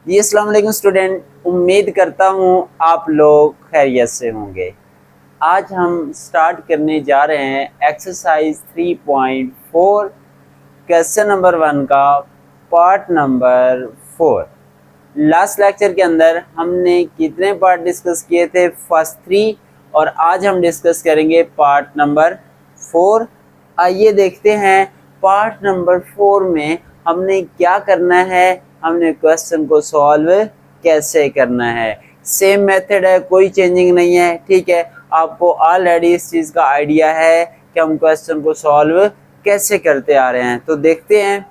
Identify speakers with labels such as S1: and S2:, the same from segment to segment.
S1: जी अस्सलाम वालेकुम स्टूडेंट, उम्मीद करता हूँ आप लोग खैरियत से होंगे। आज हम स्टार्ट करने जा रहे हैं एक्सरसाइज 3.4 क्वेश्चन नंबर 1 का पार्ट नंबर 4। लास्ट लेक्चर के अंदर हमने कितने पार्ट डिस्कस किए थे? फर्स्ट 3, और आज हम डिस्कस करेंगे पार्ट नंबर 4। आइए देखते हैं पार्ट नंबर 4 में हमने क्या करना है, हमने क्वेश्चन को सॉल्व कैसे करना है। सेम मेथड है, कोई चेंजिंग नहीं है, ठीक है। आपको ऑलरेडी इस चीज़ का आइडिया है कि हम क्वेश्चन को सॉल्व कैसे करते आ रहे हैं। तो देखते हैं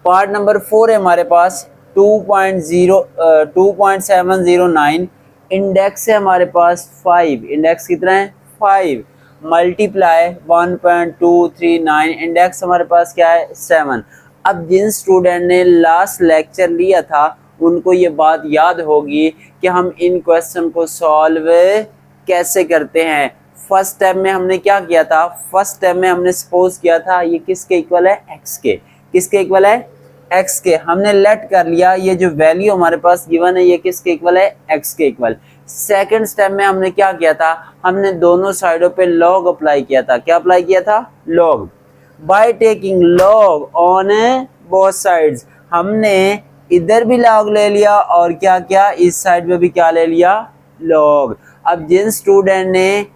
S1: पार्ट नंबर 4 है हमारे पास 2.709। इंडेक्स है हमारे पास 5। इंडेक्स कितना है? 5 मल्टीप्लाई 1.239। इंडेक्स हमारे पास क्या है? 7। अब जिन स्टूडेंट ने लास्ट लेक्चर लिया था उनको ये बात याद होगी कि हम इन क्वेश्चन को सॉल्व कैसे करते हैं। फर्स्ट स्टेप में हमने क्या किया था? फर्स्ट स्टेप में हमने सपोज किया था ये किसके इक्वल है? एक्स के। किसके इक्वल है? एक्स के। हमने लेट कर लिया ये जो वैल्यू हमारे पास गिवन है ये किसके इक्वल है? एक्स के इक्वल। सेकंड स्टेप में हमने क्या किया था? हमने दोनों साइडों पे लॉग अप्लाई किया था। क्या अप्लाई किया था? Log. By taking log on both sides, हमने इधर भी लॉग ले लिया और क्या क्या इस साइड में भी क्या ले लिया? लॉग। अब जिन स्टूडेंट ने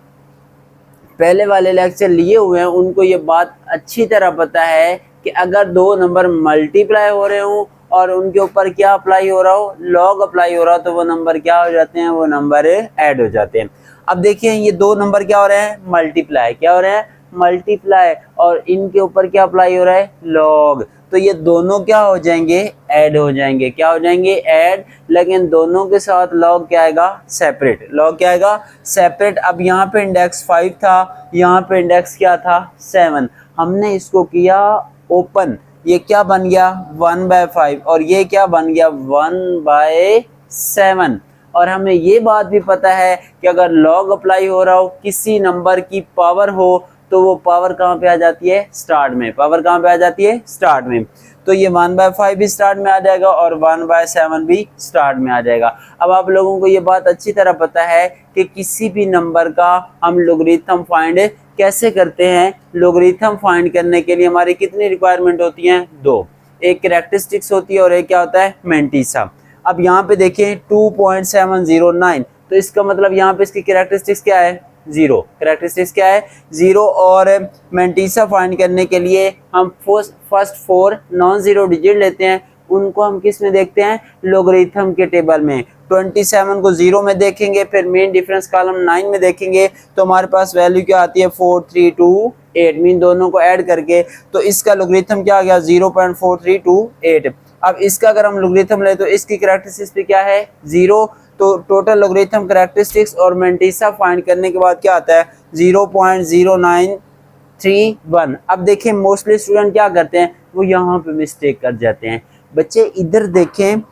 S1: पहले वाले लेक्चर लिए हुए हैं उनको ये बात अच्छी तरह पता है कि अगर दो नंबर मल्टीप्लाई हो रहे हो और उनके ऊपर क्या अप्लाई हो रहा हो? लॉग अप्लाई हो रहा हो, तो वो नंबर क्या हो जाते हैं? वो नंबर ऐड हो जाते हैं। अब देखिए ये दो नंबर क्या हो रहे हैं? मल्टीप्लाई। क्या हो रहे हैं? मल्टीप्लाई। और इनके ऊपर क्या अप्लाई हो रहा है? लॉग। तो ये दोनों क्या हो जाएंगे? ऐड हो जाएंगे। क्या हो जाएंगे? ऐड। लेकिन दोनों के साथ लॉग क्या आएगा? सेपरेट। लॉग क्या आएगा? सेपरेट। अब यहाँ पे इंडेक्स 5 था, यहाँ पे इंडेक्स क्या था? 7। हमने इसको किया ओपन, ये क्या बन गया? 1/5। और ये क्या बन गया? 1/7। और हमें ये बात भी पता है कि अगर लॉग अप्लाई हो रहा हो, किसी नंबर की पावर हो, तो वो पावर कहाँ पे आ जाती है? स्टार्ट में। पावर कहाँ पे आ जाती है? स्टार्ट में। तो ये 1/5 भी स्टार्ट में आ जाएगा और 1/7 भी स्टार्ट में आ जाएगा। अब आप लोगों को ये बात अच्छी तरह पता है कि किसी भी नंबर का हम लोगरिथम फाइंड कैसे करते हैं। लोगरिथम फाइंड करने के लिए हमारी कितनी रिक्वायरमेंट होती है? 2। एक कैरेक्टरिस्टिक्स होती है और एक क्या होता है? मैंटीसा। अब यहाँ पे देखें 2.709, तो इसका मतलब यहाँ पे इसकी कैरेक्टरिस्टिक्स क्या है? 0। कैरेक्टरिस्टिक्स क्या है? 0। और मैंटीसा फाइंड करने के लिए हम फर्स्ट 4 नॉन जीरो डिजिट लेते हैं, उनको हम किस में देखते हैं? लोगरिथम के टेबल में। 27 को 0 में देखेंगे, फिर मेन डिफरेंस कॉलम 9 में देखेंगे, तो हमारे पास वैल्यू क्या आती है? 4328। मीन दोनों को ऐड करके तो इसका लोगरिथम क्या आ गया? 0.4328। अब इसका अगर हम लोगरिथम ले तो इसकी कैरेक्टरिस्टिक्स भी क्या है? 0। तो टोटल लोगरिथम कैरेक्टरिस्टिक्स और मैंटीसा फाइंड करने के बाद क्या आता है? 0.0931। अब देखें मोस्टली स्टूडेंट क्या करते हैं? वो यहाँ पे मिस्टेक कर जाते हैं। बच्चे इधर देखें,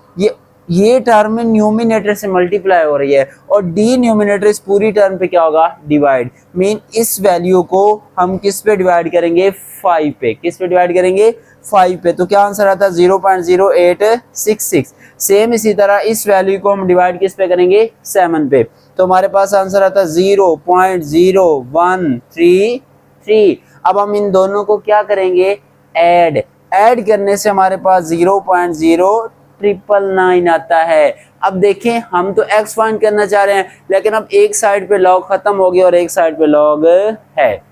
S1: ये टर्म में न्यूमिनेटर से मल्टीप्लाई हो रही है और डिनोमिनेटर इस पूरी टर्म पे क्या होगा? डिवाइड। मीन इस वैल्यू को हम किस पे डिवाइड करेंगे? 5 पे। किस पे डिवाइड करेंगे? 5 पे। तो क्या आंसर आता है? 0.0866। सेम इसी तरह इस वैल्यू को हम डिवाइड किस पे करेंगे? 7 पे। तो हमारे पास आंसर आता है 0.0133। अब हम इन दोनों को क्या करेंगे? ऐड। ऐड करने से हमारे पास 0.0999 आता है। अब देखें हम तो x फाइंड करना चाह रहे हैं, लेकिन अब एक साइड पे लॉग खत्म हो गया और एक साइड पे लॉग है।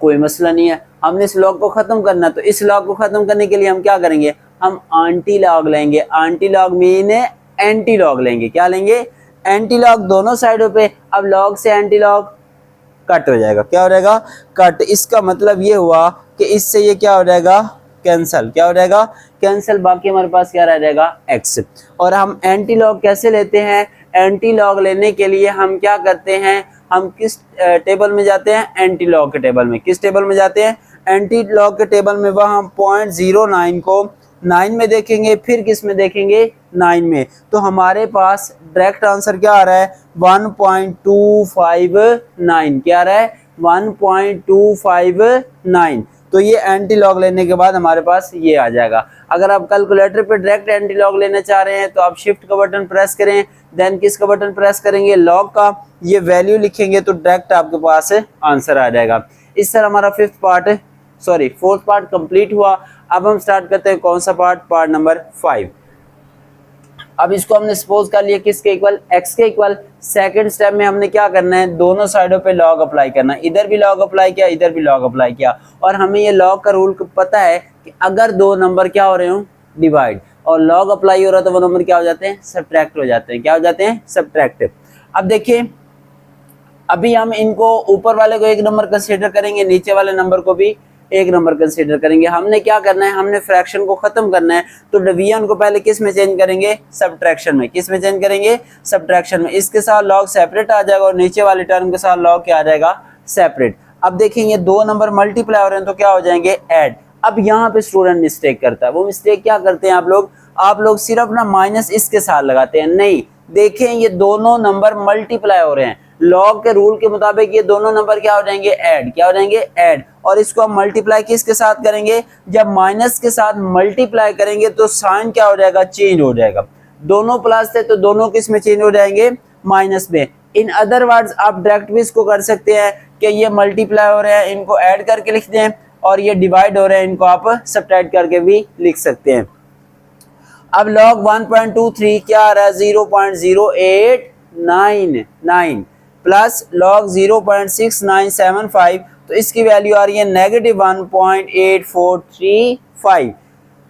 S1: कोई मसला नहीं है, हमने इस लॉग को खत्म करना, तो इस लॉग को खत्म करने के लिए हम क्या करेंगे? हम एंटी लॉग लेंगे। Anti log mean anti log लेंगे। क्या लेंगे? एंटी लॉग दोनों साइडों पे। अब लॉग से एंटी लॉग कट हो जाएगा। क्या हो जाएगा? कट। इसका मतलब ये हुआ कि इससे ये क्या हो जाएगा? कैंसल। क्या हो जाएगा? कैंसल। बाकी हमारे पास क्या रह जाएगा? एक्स। और हम एंटी लॉग कैसे लेते हैं? एंटी लॉग लेने के लिए हम क्या करते हैं? हम किस टेबल में जाते हैं? एंटी लॉग के टेबल में। किस टेबल में जाते हैं? एंटी लॉग के टेबल में। वह हम 0.09 को 9 में देखेंगे, फिर किस में देखेंगे? 9 में। तो हमारे पास डायरेक्ट आंसर क्या आ रहा है? 1.259। क्या आ रहा है? 1.259। तो ये एंटी लॉग लेने के बाद हमारे पास ये आ जाएगा। अगर आप कैलकुलेटर पे डायरेक्ट एंटी लॉग लेना चाह रहे हैं तो आप शिफ्ट का बटन प्रेस करें, देन किसका बटन प्रेस करेंगे, लॉग का, ये वैल्यू लिखेंगे तो डायरेक्ट आपके पास आंसर आ जाएगा। इस तरह हमारा फोर्थ पार्ट कंप्लीट हुआ। अब हम स्टार्ट करते हैं कौन सा पार्ट नंबर 5। अब इसको हमने सपोज कर लिया किसके इक्वल, x के इक्वल। सेकंड स्टेप में हमने क्या करना है, दोनों साइडों पे लॉग अप्लाई करना है, इधर भी लॉग अप्लाई किया, इधर भी लॉग अप्लाई किया। और हमें ये लॉग का रूल पता है कि अगर दो नंबर क्या हो रहे हो, डिवाइड, और लॉग अप्लाई हो रहा है तो वो नंबर क्या हो जाते हैं, सब्ट्रैक्ट हो जाते हैं। क्या हो जाते हैं, सब्ट्रैक्ट। अब देखिए अभी हम इनको ऊपर वाले को एक नंबर कंसीडर करेंगे, नीचे वाले नंबर को भी एक नंबर कंसीडर करेंगे। हमने क्या करना है, हमने फ्रैक्शन को खत्म करना है, तो डिवीजन को पहले किस में चेंज करेंगे, सब्ट्रैक्शन में। किस में चेंज करेंगे, सब्ट्रैक्शन में। इसके साथ लॉग सेपरेट आ जाएगा और नीचे वाले टर्म के साथ लॉग क्या आ जाएगा, सेपरेट। अब देखेंगे दो नंबर मल्टीप्लाई हो रहे हैं तो क्या हो जाएंगे, ऐड। अब यहाँ पे स्टूडेंट मिस्टेक करता है, वो मिस्टेक क्या करते हैं आप लोग सिर्फ ना माइनस इसके साथ लगाते हैं। नहीं, देखें ये दोनों नंबर मल्टीप्लाई हो रहे हैं, लॉग के रूल के मुताबिक ये दोनों नंबर क्या हो जाएंगे, ऐड। क्या हो जाएंगे, ऐड। और इसको हम मल्टीप्लाई किसके साथ करेंगे, जब माइनस के साथ मल्टीप्लाई करेंगे तो साइन क्या हो जाएगा, चेंज हो जाएगा। दोनों प्लस थे तो दोनों किस में चेंज हो जाएंगे, माइनस में। इन अदर वर्ड्स आप डायरेक्ट भी इसको कर सकते हैं कि ये मल्टीप्लाई हो रहे हैं, इनको ऐड करके लिख दें, और ये डिवाइड हो रहे हैं, इनको आप सब्ट्रैक्ट करके भी लिख सकते हैं। अब log 1.23 क्या आ रहा है, 0.0899 प्लस log 0.6975, तो इसकी वैल्यू आ रही है -1.8435।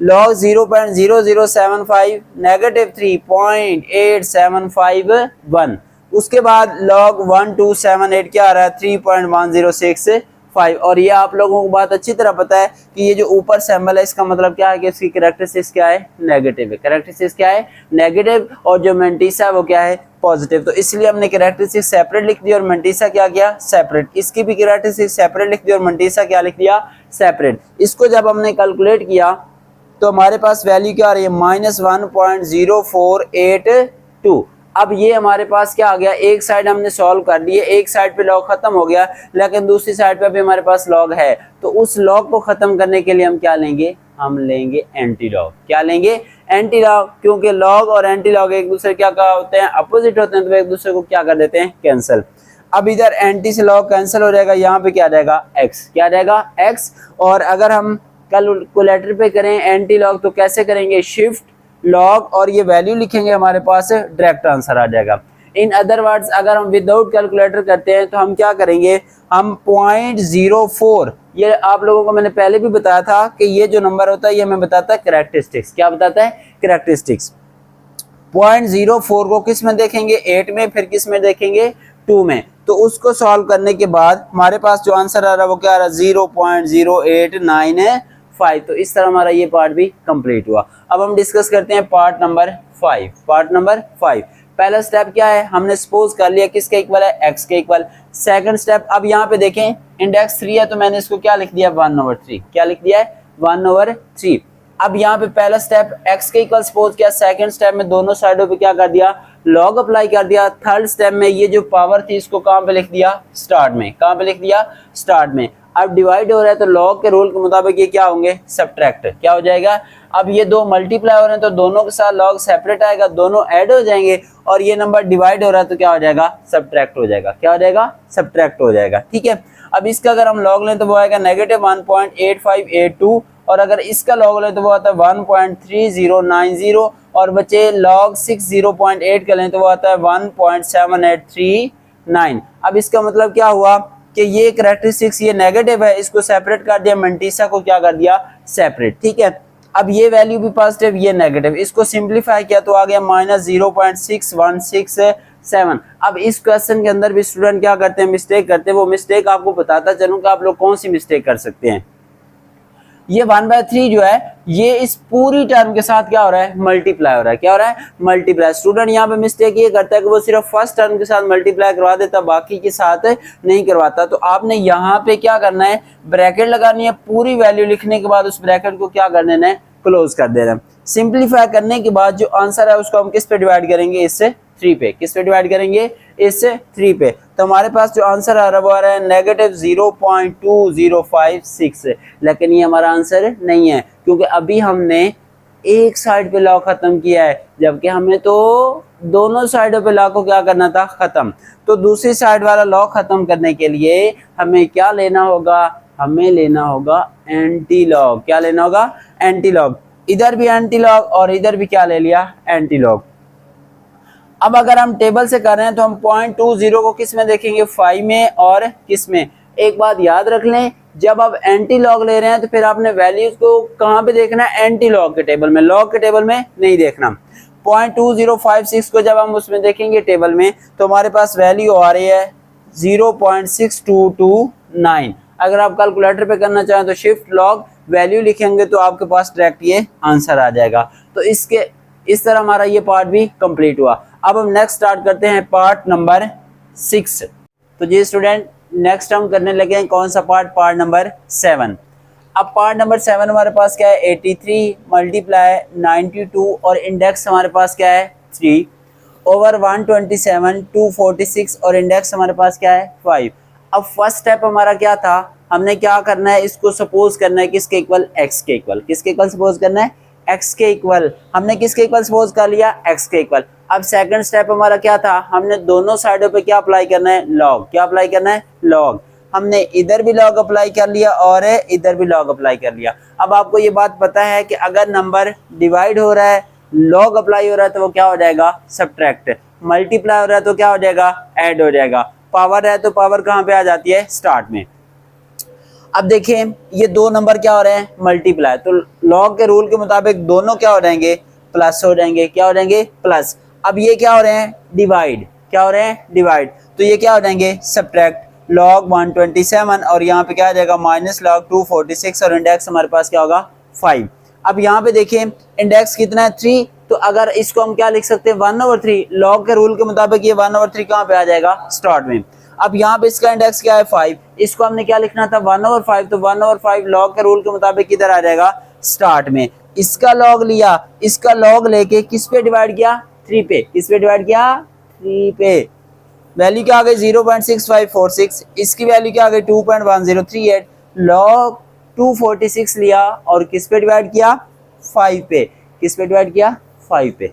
S1: log 0.0075 -3.8751। उसके बाद log 1278 क्या आ रहा है, 3.1065। और ये आप लोगों को बात अच्छी तरह पता है कि ये जो ऊपर सिंबल है इसका मतलब क्या है कि इसकी कैरेक्टरिस्टिक्स क्या है, नेगेटिव है। कैरेक्टरिस्टिक्स क्या है, नेगेटिव, और जो मेंटिसा है वो क्या है, पॉजिटिव। तो इसलिए हमने कैरेक्टरिस्टिक्स सेपरेट लिख दी और मेंटिसा क्या किया, सेपरेट। इसकी भी कैरेक्टरिस्टिक्स सेपरेट लिख दी और मेंटिसा क्या लिख दिया, सेपरेट। इसको जब हमने कैलकुलेट किया तो हमारे पास वैल्यू क्या आ रही है, -1.0482। अब ये हमारे पास क्या आ गया, एक साइड हमने सॉल्व कर लिए, एक साइड पे लॉग खत्म हो गया, लेकिन दूसरी साइड पे भी हमारे पास लॉग है। तो उस लॉग को खत्म करने के लिए हम क्या लेंगे, हम लेंगे एंटी लॉग। क्या लेंगे, एंटी लॉग, क्योंकि लॉग और एंटी लॉग एक दूसरे क्या होते हैं, अपोजिट होते हैं, तो एक दूसरे को क्या कर देते हैं, कैंसिल। अब इधर एंटी से लॉग कैंसिल हो जाएगा, यहाँ पे क्या रहेगा, एक्स। क्या रहेगा, एक्स। और अगर हम कैलकुलेटर पे करें एंटी लॉग तो कैसे करेंगे, शिफ्ट लॉग, और ये वैल्यू लिखेंगे, हमारे पास डायरेक्ट आंसर आ जाएगा। इन अदर वर्ड्स अगर हम विदाउट कैलकुलेटर करते हैं तो हम क्या करेंगे, हम 0.04, ये आप लोगों को मैंने पहले भी बताया था कि ये जो नंबर होता है ये हमें बताता है कैरेक्टरिस्टिक्स। क्या बताता है, कैरेक्टरिस्टिक्स। 0.04 को किस में देखेंगे, 8 में, फिर किस में देखेंगे, 2 में। तो उसको सॉल्व करने के बाद हमारे पास जो आंसर आ रहा है वो क्या आ रहा है, 0.0895। तो इस तरह हमारा ये पार्ट भी कंप्लीट हुआ। अब हम डिस्कस करते हैं पार्ट नंबर 5। पार्ट नंबर 5, पहला स्टेप क्या है, हमने सपोज कर लिया किसके इक्वल है, x के इक्वल। सेकंड स्टेप, अब यहाँ पे देखें इंडेक्स 3 है तो मैंने इसको क्या लिख दिया, 1/3। क्या लिख दिया है, 1/3। अब यहाँ पे पहला स्टेप x के इक्वल सपोज किया, सेकंड स्टेप में दोनों साइडों पे क्या कर दिया, लॉग अप्लाई कर दिया। थर्ड स्टेप में ये जो पावर थी इसको कहाँ पे लिख दिया, स्टार्ट में। कहाँ पे लिख दिया, स्टार्ट में। अब डिवाइड हो रहा है तो लॉग के रूल के मुताबिक ये क्या होंगे, सब्ट्रैक्ट। क्या हो जाएगा, अब ये दो मल्टीप्लाई हो रहे हैं तो दोनों के साथ लॉग सेपरेट आएगा, दोनों ऐड हो जाएंगे, और ये नंबर डिवाइड हो रहा है तो क्या हो जाएगा, सब्ट्रैक्ट हो जाएगा। क्या हो जाएगा, सब्ट्रैक्ट हो जाएगा। ठीक है, अब इसका अगर हम लॉग लें तो वो आएगा -1.8582, और अगर इसका लॉग लें तो वो आता है 1.3090, और बचे लॉग 60.8 का लें तो वो आता है 1.7839। अब इसका मतलब क्या हुआ कि ये कैरेक्टरिस्टिक्स ये नेगेटिव है, इसको सेपरेट कर दिया, मेंटिसा को क्या कर दिया, सेपरेट। ठीक है, अब ये वैल्यू भी पॉजिटिव, ये नेगेटिव, इसको सिंप्लीफाई किया तो आ गया -0.6167। अब इस क्वेश्चन के अंदर भी स्टूडेंट क्या करते हैं, मिस्टेक करते हैं। वो मिस्टेक आपको बताता चलूं कि आप लोग कौन सी मिस्टेक कर सकते हैं। ये 1/3 जो है ये इस पूरी टर्म के साथ क्या हो रहा है, मल्टीप्लाई हो रहा है। क्या हो रहा है, मल्टीप्लाई। स्टूडेंट यहाँ पे मिस्टेक ये करता है कि वो सिर्फ फर्स्ट टर्म के साथ मल्टीप्लाई करवा देता, बाकी के साथ नहीं करवाता। तो आपने यहाँ पे क्या करना है, ब्रैकेट लगानी है, पूरी वैल्यू लिखने के बाद उस ब्रैकेट को क्या कर देना है, क्लोज कर देना। सिंप्लीफाई करने के बाद जो आंसर है उसको हम किस पे डिवाइड करेंगे, इससे 3 पे। किस पे डिवाइड करेंगे, इससे 3 पे। तो हमारे पास जो आंसर आ रहा है वो आ रहा है -0.2056, लेकिन ये हमारा आंसर नहीं है क्योंकि अभी हमने एक साइड पे लॉ खत्म किया है, जबकि हमें तो दोनों साइडों पे लॉ को क्या करना था, खत्म। तो दूसरी साइड वाला लॉ खत्म करने के लिए हमें क्या लेना होगा, हमें लेना होगा एंटी लॉग। क्या लेना होगा, एंटी लॉग। इधर भी एंटी लॉग और इधर भी क्या ले लिया, एंटी लॉग। अब अगर हम टेबल से कर रहे हैं तो हम 0.20 को किस में देखेंगे, 5 में और किस में। एक बात याद रख लें, जब आप एंटी लॉग ले रहे हैं तो फिर आपने वैल्यूज को कहाँ पे देखना है, एंटी लॉग के टेबल में, लॉग के टेबल में नहीं देखना। 0.2056 को जब हम उसमें देखेंगे टेबल में तो हमारे पास वैल्यू आ रही है 0.6229। अगर आप कैलकुलेटर पे करना चाहें तो शिफ्ट लॉग वैल्यू लिखेंगे तो आपके पास डायरेक्ट ये आंसर आ जाएगा। तो इस तरह हमारा ये पार्ट भी कंप्लीट हुआ। अब हम नेक्स्ट स्टार्ट करते हैं पार्ट नंबर 6। तो जी स्टूडेंट, नेक्स्ट हम करने लगे हैं कौन सा पार्ट, पार्ट नंबर 7। अब पार्ट नंबर 7 हमारे पास क्या है, 83 मल्टीप्लाई 92 और इंडेक्स हमारे पास क्या है 3 ओवर 127 246 और इंडेक्स हमारे पास क्या है 5। अब फर्स्ट स्टेप हमारा क्या था, हमने क्या करना है, इसको सपोज करना है किसके इक्वल, एक्स के इक्वल। किसके इक्वल सपोज करना है, एक्स के इक्वल। हमने किसके इक्वल सपोज कर लिया, एक्स के इक्वल। अब सेकंड स्टेप हमारा क्या था, हमने दोनों साइडों पे क्या अप्लाई करना है, लॉग। क्या अप्लाई करना है, लॉग। हमने इधर भी लॉग अप्लाई कर लिया और इधर भी लॉग अप्लाई कर लिया। अब आपको ये बात पता है कि अगर नंबर डिवाइड हो रहा है, लॉग अप्लाई हो रहा है तो वो क्या हो जाएगा, सब्ट्रैक्ट। मल्टीप्लाई हो रहा है तो क्या हो जाएगा, ऐड हो जाएगा। पावर है तो पावर कहाँ पे आ जाती है, स्टार्ट में। अब देखिए ये दो नंबर क्या हो रहे हैं, मल्टीप्लाई, तो लॉग के रूल के मुताबिक दोनों क्या हो जाएंगे, प्लस हो जाएंगे। क्या हो जाएंगे, प्लस। अब ये क्या हो रहे हैं, डिवाइड। क्या हो रहे हैं, डिवाइड, तो ये क्या हो जाएंगे, सब्ट्रैक्ट। लॉग 127 और यहाँ पे क्या आ जाएगा, माइनस लॉग 246 और इंडेक्स हमारे पास क्या होगा 5। अब यहाँ पे देखिए इंडेक्स कितना है 3, तो अगर इसको हम क्या लिख सकते हैं 1/3। लॉग के रूल के मुताबिक ये 1/3 कहाँ पे आ जाएगा, स्टार्ट में। अब यहाँ पे इसका इंडेक्स क्या है 5, इसको हमने क्या लिखना था 1/5, तो 1/5 लॉग के रूल के मुताबिक किधर आ जाएगा, स्टार्ट में। इसका लॉग लिया, इसका लॉग लेके किस पे डिवाइड किया, 3 पे। किस पे डिवाइड किया, 3 पे। वैल्यू क्या आ गई 0.6546, इसकी वैल्यू क्या आ गई 2.1038। लॉग 246 लिया और किस पे डिवाइड किया, 5 पे। किस पे डिवाइड किया, 5 पे।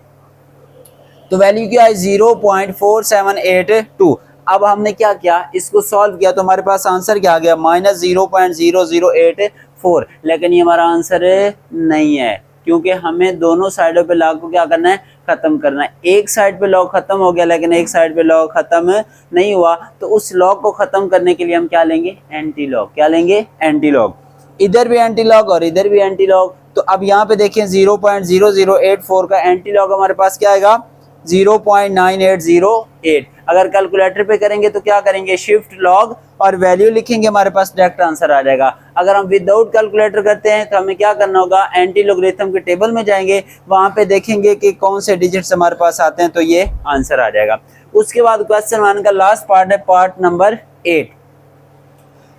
S1: तो वैल्यू क्या है 0.4782। अब हमने क्या किया, इसको सॉल्व किया तो हमारे पास आंसर क्या आ गया, -0.0084। लेकिन ये हमारा आंसर नहीं है क्योंकि हमें दोनों साइडों पे लॉग को क्या करना है, खत्म करना है। एक साइड पे लॉग खत्म हो गया लेकिन एक साइड पे लॉग खत्म नहीं हुआ, तो उस लॉग को खत्म करने के लिए हम क्या लेंगे, एंटी लॉग। क्या लेंगे, एंटी लॉग। इधर भी एंटी लॉग और इधर भी एंटी लॉग। तो अब यहाँ पे देखें 0.0084 का एंटी लॉग हमारे पास क्या आएगा, 0.9808। अगर कैलकुलेटर पे करेंगे तो क्या करेंगे, शिफ्ट लॉग और वैल्यू लिखेंगे, हमारे पास डायरेक्ट आंसर आ जाएगा। अगर हम विदाउट कैलकुलेटर करते हैं तो हमें क्या करना होगा, एंटी लॉगरिथम के टेबल में जाएंगे, वहां पे देखेंगे कि कौन से डिजिट्स हमारे पास आते हैं, तो ये आंसर आ जाएगा। उसके बाद क्वेश्चन 1 का लास्ट पार्ट है, पार्ट नंबर 8।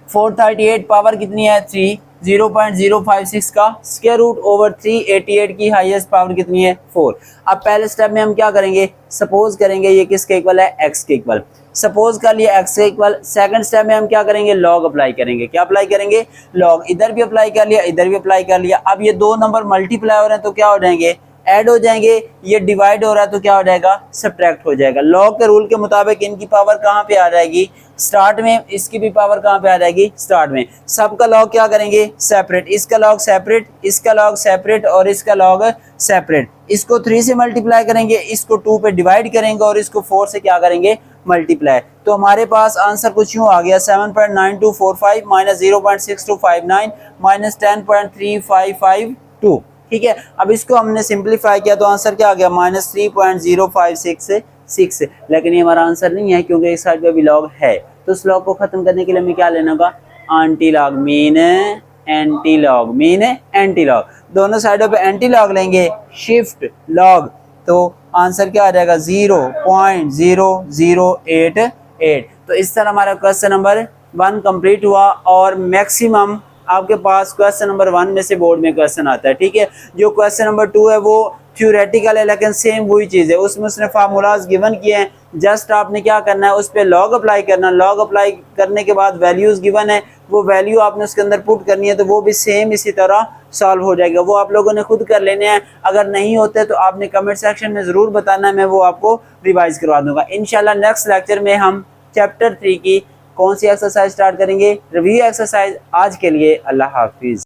S1: 438 पावर कितनी है 3, 0.056 का स्क्वायर रूट ओवर 388 की हाईएस्ट पावर कितनी है 4। अब पहले स्टेप में हम क्या करेंगे, सपोज करेंगे ये किसके इक्वल है, एक्स के इक्वल। सपोज कर लिया एक्स के इक्वल। सेकंड स्टेप में हम क्या करेंगे, लॉग अप्लाई करेंगे। क्या अप्लाई करेंगे, लॉग। इधर भी अप्लाई कर लिया, इधर भी अप्लाई कर लिया। अब ये दो नंबर मल्टीप्लाई हो रहे हैं तो क्या हो जाएंगे, ऐड हो जाएंगे। ये डिवाइड हो रहा है तो क्या हो जाएगा, सब्ट्रैक्ट हो जाएगा। लॉग के रूल के मुताबिक इनकी पावर कहाँ पे आ जाएगी, स्टार्ट में। इसकी भी पावर कहाँ पे आ जाएगी, स्टार्ट में। सबका लॉग क्या करेंगे, सेपरेट। इसका लॉग सेपरेट, इसका लॉग सेपरेट और इसका लॉग सेपरेट। इसको 3 से मल्टीप्लाई करेंगे, इसको 2 पे डिवाइड करेंगे और इसको 4 से क्या करेंगे, मल्टीप्लाई। तो हमारे पास आंसर कुछ यूं आ गया 7.9245 माइनस 0.6259 माइनस 10.3552। ठीक है। अब इसको हमने सिंप्लीफाई किया तो आंसर क्या आ गया, -3.0566। लेकिन ये हमारा आंसर नहीं है क्योंकि इस साइड पे भी लॉग है। तो उस लॉग को खत्म करने के लिए हमें क्या लेना होगा, anti log, mean anti log, mean anti log. दोनों साइडों पे एंटी लॉग लेंगे, शिफ्ट लॉग, तो आंसर क्या आ जाएगा 0.0088। तो इस तरह हमारा क्वेश्चन नंबर 1 कंप्लीट हुआ। और मैक्सिमम आपके पास क्वेश्चन नंबर 1 में से बोर्ड में क्वेश्चन आता है। ठीक है। जो क्वेश्चन नंबर 2 है वो थ्योरेटिकल है लेकिन सेम वही चीज़ है, उसमें उसने फार्मूलाज गिवन किए हैं, जस्ट आपने क्या करना है उस पर लॉग अप्लाई करना, लॉग अप्लाई करने के बाद वैल्यूज़ गिवन है, वो वैल्यू आपने उसके अंदर पुट करनी है, तो वो भी सेम इसी तरह सॉल्व हो जाएगा। वो आप लोगों ने खुद कर लेने हैं, अगर नहीं होते तो आपने कमेंट सेक्शन में ज़रूर बताना है, मैं वो आपको रिवाइज करवा दूंगा। इंशाल्लाह नेक्स्ट लेक्चर में हम चैप्टर 3 की कौन सी एक्सरसाइज स्टार्ट करेंगे, रिव्यू एक्सरसाइज। आज के लिए अल्लाह हाफिज़।